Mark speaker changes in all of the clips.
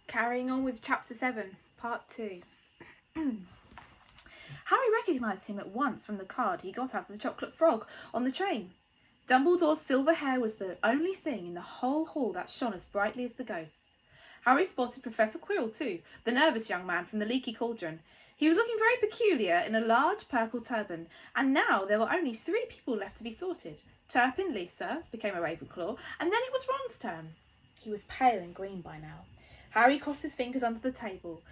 Speaker 1: Carrying on with chapter 7, part 2. Harry recognised him at once from the card he got out of the Chocolate Frog on the train. Dumbledore's silver hair was the only thing in the whole hall that shone as brightly as the ghost's. Harry spotted Professor Quirrell too, the nervous young man from the leaky cauldron. He was looking very peculiar in a large purple turban, and now there were only 3 people left to be sorted. Turpin Lisa became a Ravenclaw, and then it was Ron's turn. He was pale and green by now. Harry crossed his fingers under the table,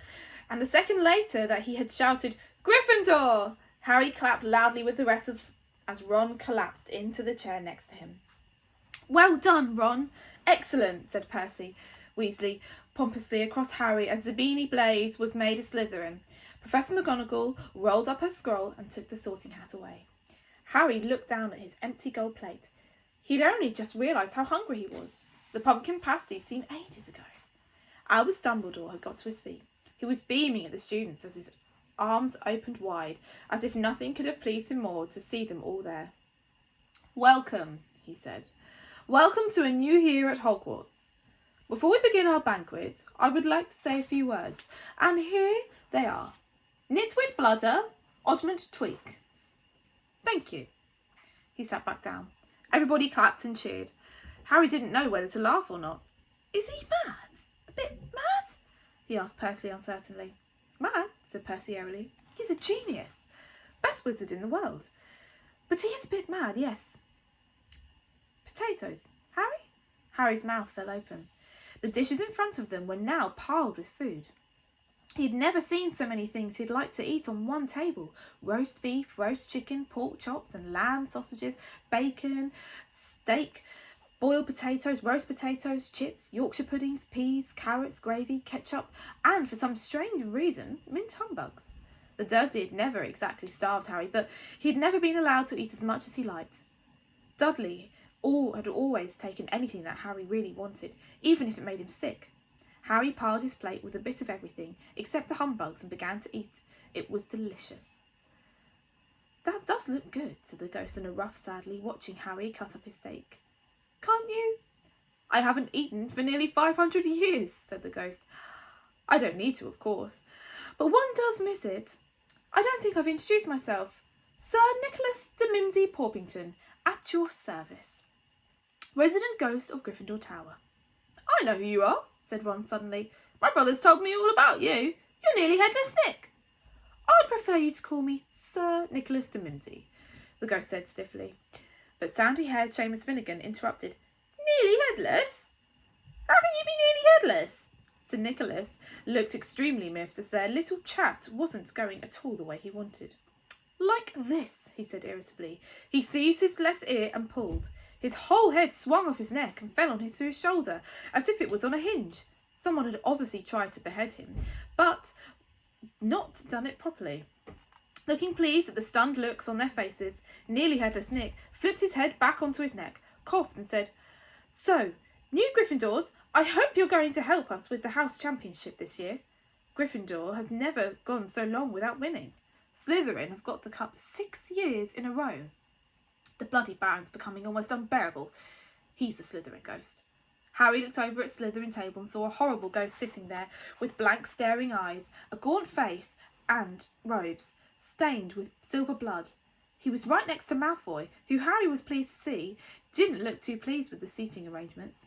Speaker 1: and a second later that he had shouted, "Gryffindor!" Harry clapped loudly with the rest as Ron collapsed into the chair next to him. "Well done, Ron. Excellent," said Percy Weasley pompously across Harry as Zabini Blaze was made a Slytherin. Professor McGonagall rolled up her scroll and took the sorting hat away. Harry looked down at his empty gold plate. He'd only just realised how hungry he was. The pumpkin pasty seemed ages ago. Albus Dumbledore had got to his feet. He was beaming at the students as his arms opened wide, as if nothing could have pleased him more to see them all there. "Welcome," he said. "Welcome to a new year at Hogwarts. Before we begin our banquet, I would like to say a few words, and here they are. Nitwit Bludder, Oddment Tweak." "Thank you." He sat back down. Everybody clapped and cheered. Harry didn't know whether to laugh or not. "Is he mad? A bit mad?" he asked Percy uncertainly. "Mad?" said Percy airily. "He's a genius. Best wizard in the world. But he is a bit mad, yes." "Potatoes, Harry?" Harry's mouth fell open. The dishes in front of them were now piled with food. He'd never seen so many things he'd like to eat on one table. Roast beef, roast chicken, pork chops and lamb sausages, bacon, steak, boiled potatoes, roast potatoes, chips, Yorkshire puddings, peas, carrots, gravy, ketchup, and for some strange reason, mint humbugs. The Dursley had never exactly starved Harry, but he'd never been allowed to eat as much as he liked. Dudley had always taken anything that Harry really wanted, even if it made him sick. Harry piled his plate with a bit of everything, except the humbugs, and began to eat. It was delicious. "That does look good," said the ghost in a ruff sadly, watching Harry cut up his steak. "Can't you?" "I haven't eaten for nearly 500 years, said the ghost. "I don't need to, of course, but one does miss it. I don't think I've introduced myself. Sir Nicholas de Mimsy Porpington, at your service. Resident Ghost of Gryffindor Tower." "I know who you are," said Ron suddenly. "My brother's told me all about you. You're nearly Headless Nick." "I'd prefer you to call me Sir Nicholas de Mimsy," the ghost said stiffly. But sandy-haired Seamus Finnegan interrupted. "Nearly headless? How can you be nearly headless?" Sir Nicholas looked extremely miffed as their little chat wasn't going at all the way he wanted. "Like this," he said irritably. He seized his left ear and pulled. His whole head swung off his neck and fell to his shoulder, as if it was on a hinge. Someone had obviously tried to behead him, but not done it properly. Looking pleased at the stunned looks on their faces, Nearly Headless Nick flipped his head back onto his neck, coughed and said, "So, new Gryffindors, I hope you're going to help us with the House Championship this year. Gryffindor has never gone so long without winning. Slytherin have got the cup 6 years in a row. The bloody Baron's becoming almost unbearable. He's a Slytherin ghost." Harry looked over at Slytherin table and saw a horrible ghost sitting there with blank staring eyes, a gaunt face and robes stained with silver blood. He was right next to Malfoy, who Harry was pleased to see didn't look too pleased with the seating arrangements.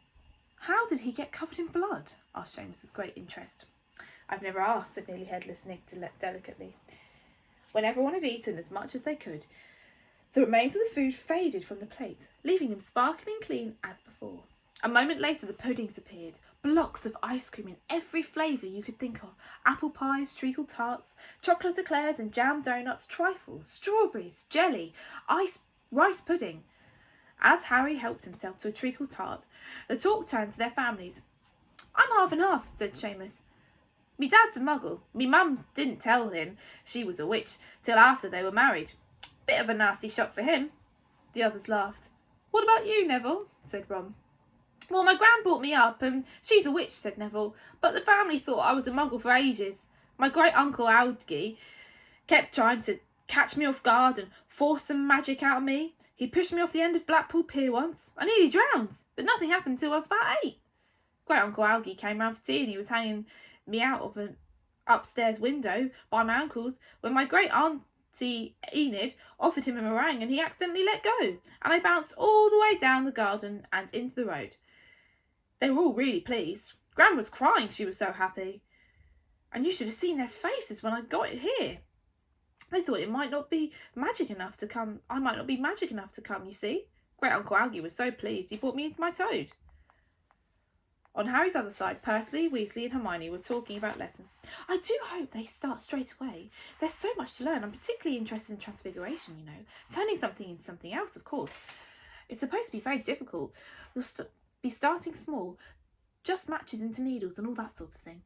Speaker 1: "How did he get covered in blood?" asked Seamus with great interest. "I've never asked," said Nearly Headless Nick delicately. When everyone had eaten as much as they could, the remains of the food faded from the plate, leaving them sparkling clean as before. A moment later the puddings appeared, blocks of ice cream in every flavour you could think of. Apple pies, treacle tarts, chocolate eclairs and jam donuts, trifles, strawberries, jelly, rice pudding. As Harry helped himself to a treacle tart, the talk turned to their families. "I'm half and half," said Seamus. "Me dad's a muggle. Me mum didn't tell him she was a witch till after they were married. Bit of a nasty shock for him." The others laughed. "What about you, Neville?" said Ron. "Well, my gran brought me up, and she's a witch," said Neville, "but the family thought I was a muggle for ages. My great-uncle Algie kept trying to catch me off guard and force some magic out of me. He pushed me off the end of Blackpool Pier once. I nearly drowned, but nothing happened till I was about 8. Great Uncle Algie came round for tea and he was hanging me out of an upstairs window by my ankles when my great auntie Enid offered him a meringue and he accidentally let go, and I bounced all the way down the garden and into the road. They were all really pleased. Gran was crying, she was so happy. And you should have seen their faces when I got it here. They thought it might not be magic enough to come. I might not be magic enough to come, you see. Great Uncle Algie was so pleased he brought me my toad. On Harry's other side, Percy, Weasley and Hermione were talking about lessons. I do hope they start straight away. There's so much to learn. I'm particularly interested in transfiguration, you know. Turning something into something else, of course. It's supposed to be very difficult. We'll be starting small. Just matches into needles and all that sort of thing.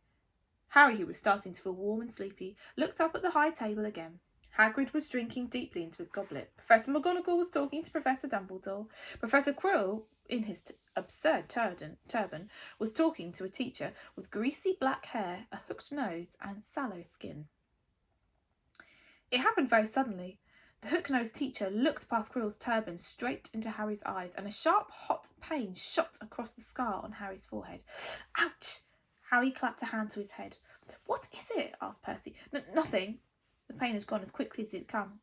Speaker 1: Harry, who was starting to feel warm and sleepy, looked up at the high table again. Hagrid was drinking deeply into his goblet. Professor McGonagall was talking to Professor Dumbledore. Professor Quirrell, in his absurd turban, was talking to a teacher with greasy black hair, a hooked nose and sallow skin. It happened very suddenly. The hook-nosed teacher looked past Quirrell's turban straight into Harry's eyes, and a sharp, hot pain shot across the scar on Harry's forehead. Ouch! Harry clapped a hand to his head. What is it? Asked Percy. Nothing. The pain had gone as quickly as it had come.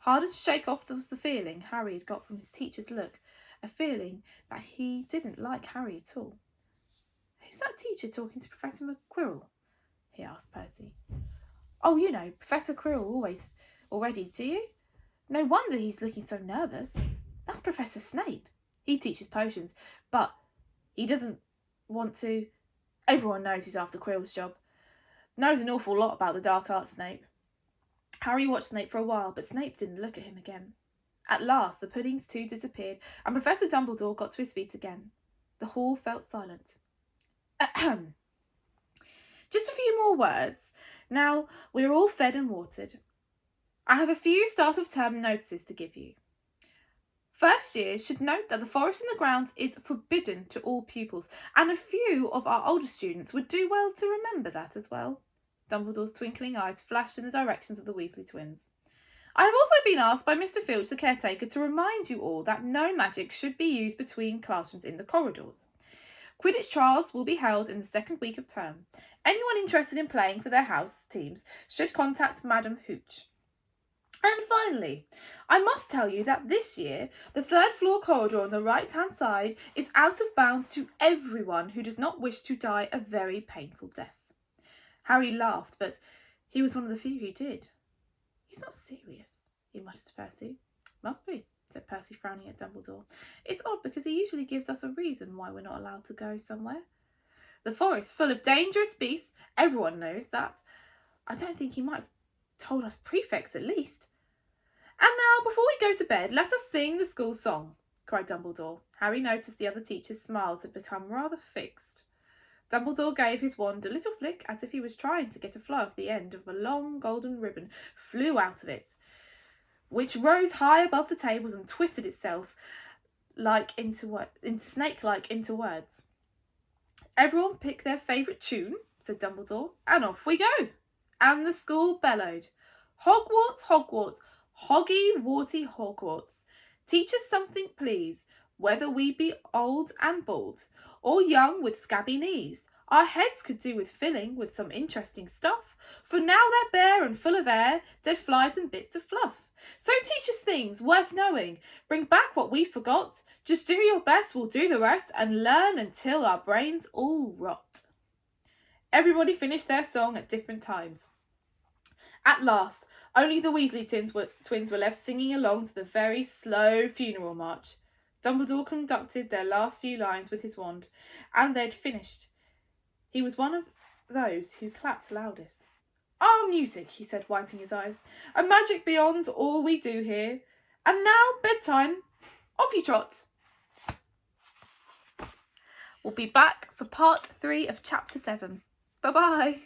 Speaker 1: Harder to shake off was the feeling Harry had got from his teacher's look, a feeling that he didn't like Harry at all. Who's that teacher talking to Professor McQuirrell? He asked Percy. Oh, you know, Professor Quirrell already, do you? No wonder he's looking so nervous. That's Professor Snape. He teaches potions, but he doesn't want to. Everyone knows he's after Quirrell's job. Knows an awful lot about the dark arts, Snape. Harry watched Snape for a while, but Snape didn't look at him again. At last, the puddings too disappeared, and Professor Dumbledore got to his feet again. The hall felt silent. Ahem. Just a few more words. Now, we're all fed and watered. I have a few start of term notices to give you. First years should note that the forest in the grounds is forbidden to all pupils, and a few of our older students would do well to remember that as well. Dumbledore's twinkling eyes flashed in the directions of the Weasley twins. I have also been asked by Mr. Filch, the caretaker, to remind you all that no magic should be used between classrooms in the corridors. Quidditch trials will be held in the second week of term. Anyone interested in playing for their house teams should contact Madam Hooch. And finally, I must tell you that this year, the third floor corridor on the right-hand side is out of bounds to everyone who does not wish to die a very painful death. Harry laughed, but he was one of the few who did. He's not serious, he muttered to Percy. Must be, said Percy, frowning at Dumbledore. It's odd because he usually gives us a reason why we're not allowed to go somewhere. The forest's full of dangerous beasts, everyone knows that. I don't think he might have told us prefects at least. And now, before we go to bed, let us sing the school song, cried Dumbledore. Harry noticed the other teachers' smiles had become rather fixed. Dumbledore gave his wand a little flick as if he was trying to get a fly off the end of a long golden ribbon flew out of it, which rose high above the tables and twisted itself snake-like into words. Everyone pick their favourite tune, said Dumbledore, and off we go. And the school bellowed. Hogwarts, Hogwarts, hoggy, warty Hogwarts. Teach us something, please, whether we be old and bald, or young with scabby knees. Our heads could do with filling with some interesting stuff, for now they're bare and full of air, dead flies and bits of fluff. So teach us things worth knowing. Bring back what we forgot. Just do your best, we'll do the rest, and learn until our brains all rot. Everybody finished their song at different times. At last, only the Weasley twins were left singing along to the very slow funeral march. Dumbledore conducted their last few lines with his wand, and they'd finished. He was one of those who clapped loudest. Ah, music, he said, wiping his eyes. A magic beyond all we do here. And now, bedtime. Off you trot. We'll be back for part 3 of chapter 7. Bye-bye.